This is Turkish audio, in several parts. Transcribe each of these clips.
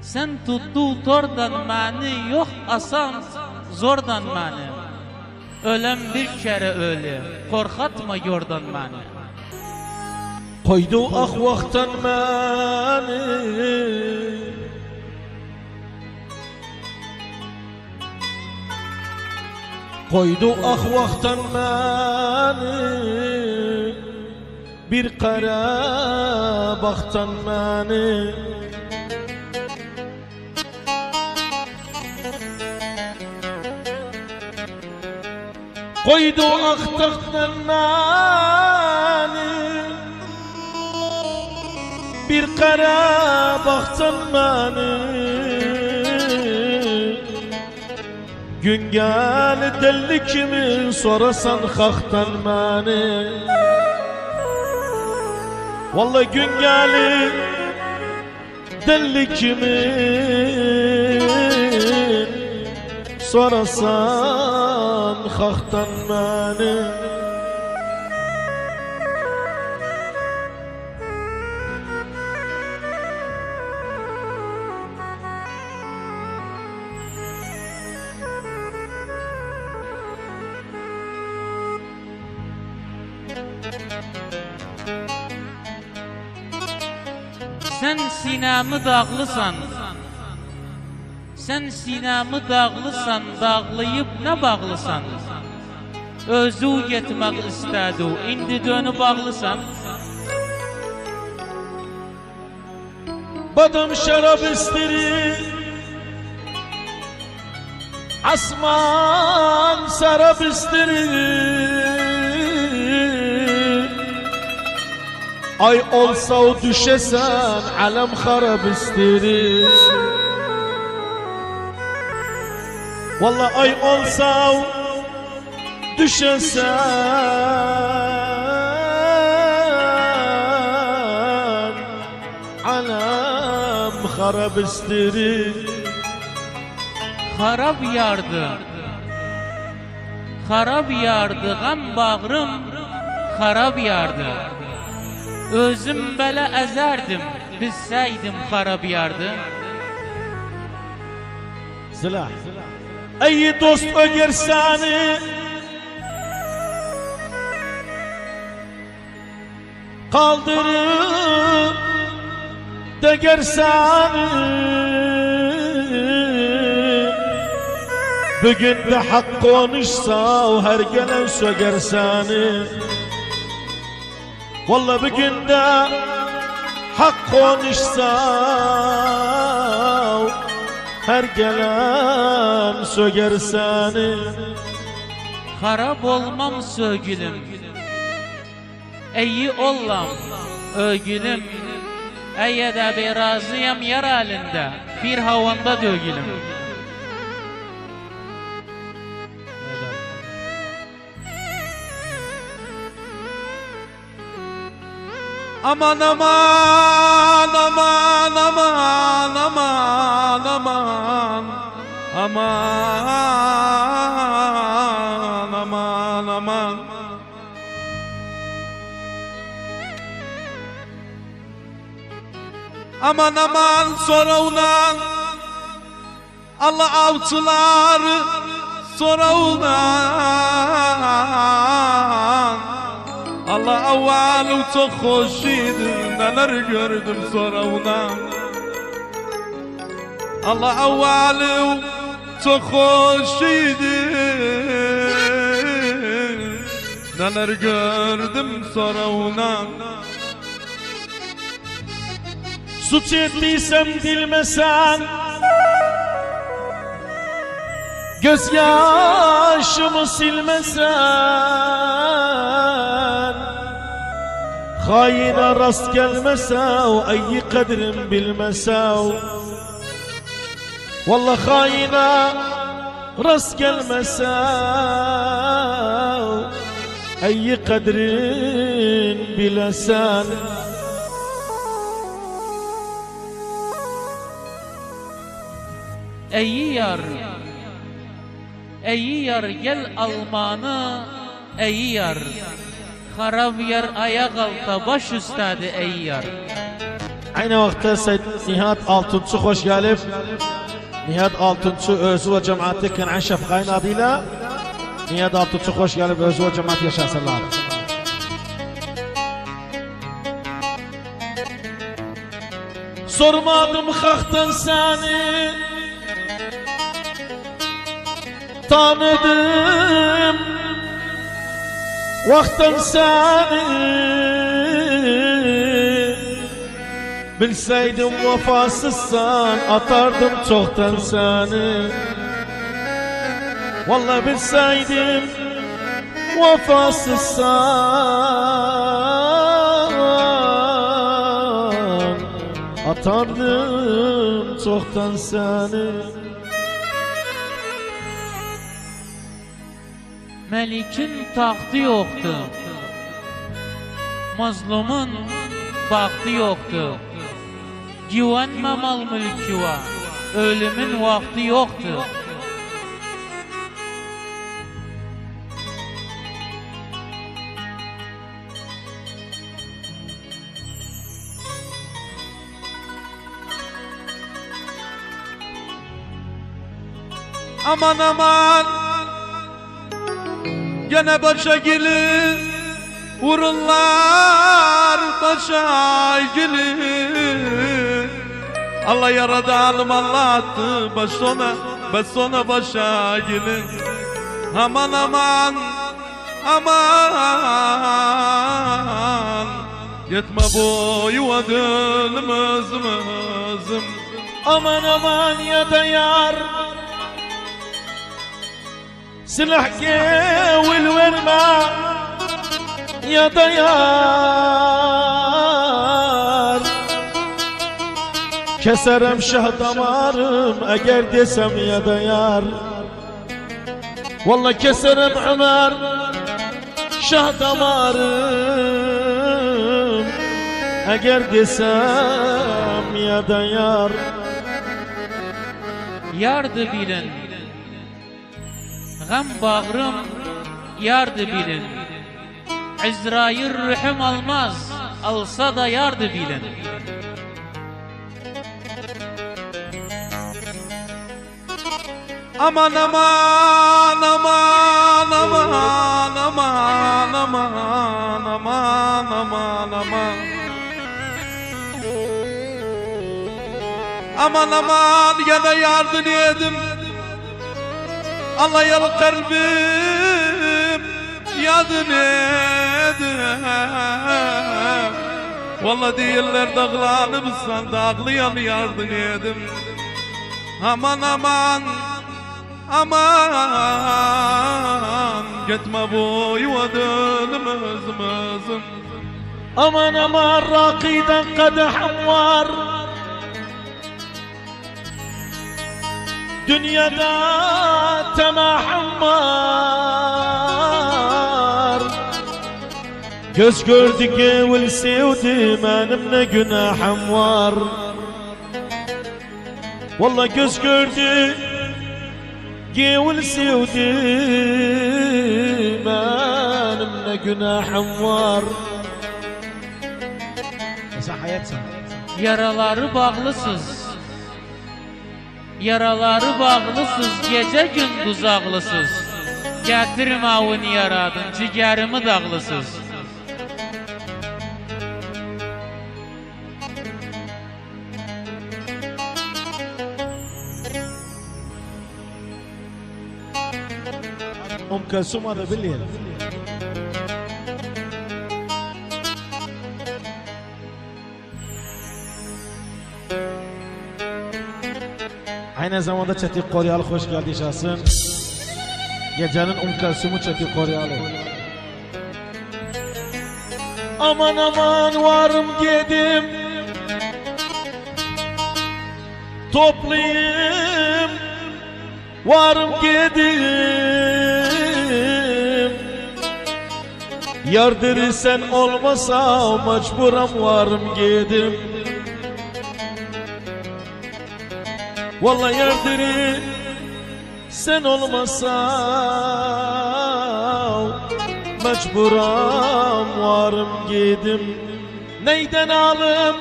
Sen tuttu tordan məni yox asan zordan məni. Öləm bir kere ölü, korkatma yordan məni. Koydu ah vaktan məni, koydu ah vaktan məni, bir qara baxtan məni. Koydu aktaktan məni, bir qara baxtan məni. Gün gəli deli kimi sorasan xalqdan məni. Vallahi gün gəli deli kimi sorasan xalqdan məni. Sen sinəmi dağlısan, sen sinəmi dağlısan, dağlayıp ne bağlısan? Özü getmək istədi, indi dönüb bağlısan. Badam şarap istirir, asman sarap istirir. Ay olsa o düşesen, alem harap istirir. Vallahi ay olsa o düşesen, alem harap istirir. Harap yardı, harap yardı, gam bağrım harap yardı. Özüm belə əzərdim, bilsəydim harap yardı. Silah. Ey dost öger seni, kaldırıp deger seni. Bugün de hak konuşsa her gelen söger seni. Vallahi bugün de hak konuşsa her gelen söger seni. Harap olmam sögülüm, iyi ollam ögülüm. Eye de bir razıyam yer halinde, bir havanda dögülüm. Aman aman aman aman aman aman aman aman aman. Aman aman sonra ulan Allah avcıları sonra ulan Allah avvalı çok hoş idi, neler gördüm sonra ulan. Allah avvalı çok hoş idi, neler gördüm sonra ulan. Suç ettiysem bilmesen, gözyaşımı silmesen, haine rast gelmese, ayı kadrim bilmese. Vallahi haine rast gelmese, ayı kadrin bilesen. Ey yar gel almanı, ey yar. Harap yar ayak alta baş üstədi ey yar. Aynı vaxtda Seyyid Nihat Altunçu xoş gəlib. Nihat Altunçu özü ve cemaati Kənan Şəfqayın adıyla Nihat Altunçu xoş gəlib, özü ve cemaat yaşasınlar. Sormadım xalqdan səni, tanıdım vaxtdan səni. Bilseydim vefasızsan atardım çoktan seni. Vallahi bilseydim vefasızsan atardım çoktan seni. Melikin taxtı yoxdur, mazlumun baxtı yoxdur. Güvenme mal mülkü var, ölümün vakti yoktur. Aman aman, gene başa gelir, vururlar başa gelir. Allah yaradı alım Allah attı baş sona başa gelir. Aman aman aman, yetme bu yuvadılımızım. Aman aman ya da yar, silah gevil verme ya da yar. Keserem şah damarım eğer desem ya da yar. Vallahi keserem Ömer şah damarım eğer desem ya da yar. Yardı bilin, gam bağrım yardı bilin. İzrail rühüm almaz, alsa da yardı bilin. Aman aman aman aman aman aman aman aman aman. Aman aman yana yardım edim. Allah yalı kalbim yardım edim. Vallahi değiller dağlanıpsan dağlayan yardım edim. Aman aman aman, gitme bu yuvadılımızım. Aman aman rakiden kadehim var, dünyada temahim var. Göz gördü gevil sevdi benim ne günahım var. Vallahi göz gördü gevil sevdi benim ne günahım var. Mesela hayat sen. Yaraları bağlısız, yaraları bağlısız, gece gündüz ağlısız. Getirme avını yaradın, ciğerimi dağlısız. Kulsum hadi بالليل. Aynı zamanda Çetik Koryalı hoş geldi yaşasın. Gecenin Kulsum'u Çetik Koryalı. Aman aman varım gedim, toplayayım varım gedim. Yardır sen olmasa mecburam varım gedim. Vallahi yardırı sen olmasa mecburam varım gedim. Neyden alım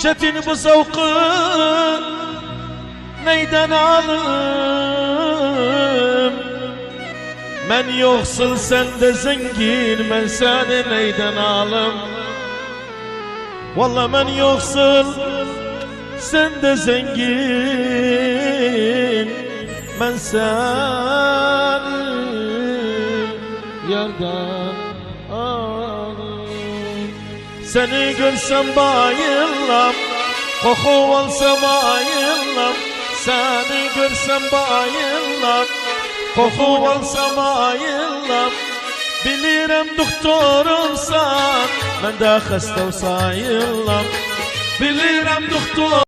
çetin bu zevkı neyden alım? Ben yoksul sen de zengin, ben seni neyden alım? Vallahi ben yoksul sen de zengin, ben seni yerden alım. Seni görsem bayıllam, koku olsa bayıllam. Seni görsem bayıllam, koku olsa bayıllam. Bilirim doktorumsan, ben de hasta sayıllam. Bilirim doktor